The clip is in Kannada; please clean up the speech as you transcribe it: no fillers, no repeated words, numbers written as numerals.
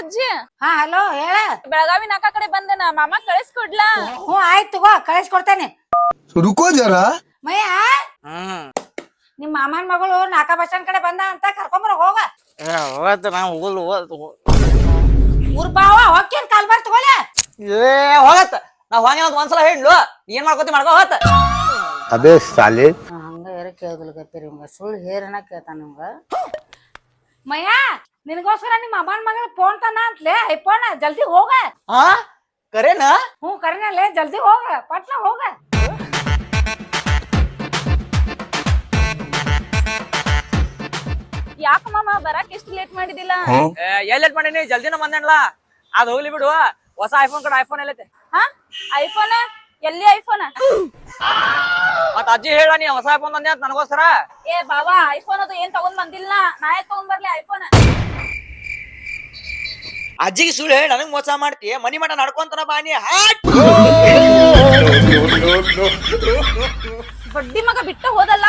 ಅಜ್ಜಿ. ಹಾ ಹಲೋ ಹೇಳ. ಬೆಳಗಾವಿ ನಾಕ ಕಡೆ ಬಂದೇನ, ಮಾಮ ಕಳಿಸ್ಕೊಡ್ಲಾ? ಹ್ಞೂ ಆಯ್ತು ತಗೋ ಕಳಿಸ್ಕೊಡ್ತೇನೆ. रुको जरा ಮಯ್ಯ ನಿಮ್ ಮಾಮನ್ ಮಗಳು ನಾಲ್ಕ ಬಸ್ ಸ್ಟ್ಯಾಂಡ್ ಕಡೆ ಬಂದ ಅಂತ ಕರ್ಕೊಂಬರ ಹೋಗ. ಹೋಗತ್ತ ನಾ ಹೋಗಲ್ ಊರ್ ಬಾವ ಹೊಕ್ಕೇನ್ ಕಾಲ್ಬಾರ್ ತಗೋಲೆ. ಹೋಗತ್ತ ನಾ ಹೋಗಿ ಒಂದ್ಸಲ ಹೇಳು ಏನ್ ಮಾಡ್ಕೋತಿ ಮಾಡ್ಕೋ ಹೋಗತ್ತ. अबे साले ಹಂಗ ಯಾರ ಕೇಳುದಿಲ್ಲ ಗಪ್ಪಿರಿ ನಿಮ್ಗ ಸುಳ್ಳು ಹೇರನ ಕೇಳ್ತಾನ ನಿಮ್ಗ. ಮಯ್ಯ ನಿನಗೋಸ್ಕರ ನಿಮ್ಮ ಅಮ್ಮನ ಮಗಳ ಫೋನ್ ತಂದ ಅಂತಲೇ ಐಫೋನ್. ಜಲ್ದಿ ಹೋಗ. ಹಾ ಕರೇನ? ಹ್ಞೂ ಕರಿನಲ್ಲೇ ಜಲ್ದಿ ಹೋಗ ಪಟ್ನ ಹೋಗ. ಯಾಕ ಮಾಮ ಬರಾಕ್ ಎಷ್ಟು ಲೇಟ್ ಮಾಡಿದಿಲ್ಲ? ಎಲ್ ಲೇಟ್ ಮಾಡೀನಿ, ಜಲ್ದಿನ ಬಂದೇನ್ಲ. ಅದ್ ಹೋಗ್ಲಿ ಬಿಡು, ಹೊಸ ಐಫೋನ್ ಕಡೆ ಐಫೋನ್ ಎಲ್ಲೈತೆ? ಹಾ ಐಫೋನ್? ಎಲ್ಲಿ ಐಫೋನ್? ಮತ್ತ ಅಜ್ಜಿ ಹೇಳ ನೀ ಹೊಸ ಐಫೋನ್ ತಂದೆ ಅಂತ ನನಗೋಸ್ಕರ. ಏ ಬಾವಾ ಐಫೋನ್ ಅದು ಏನ್ ತಗೊಂಡ್ ಬಂದಿಲ್ಲ, ನಾ ಯಾಕೆ ತಗೊಂಡ್ ಬರ್ಲಿ ಐಫೋನ್? ಅಜ್ಜಿಗೆ ಸುಳ್ಳು ಹೇಳಿ ನನಗ್ ಮೋಸ ಮಾಡ್ತಿ. ಮನಿ ಮಠ ನಡ್ಕೊಂತನ ಬಾನಿ ಬಡ್ಡಿ ಮಗ ಬಿಟ್ಟು ಹೋದಲ್ಲ.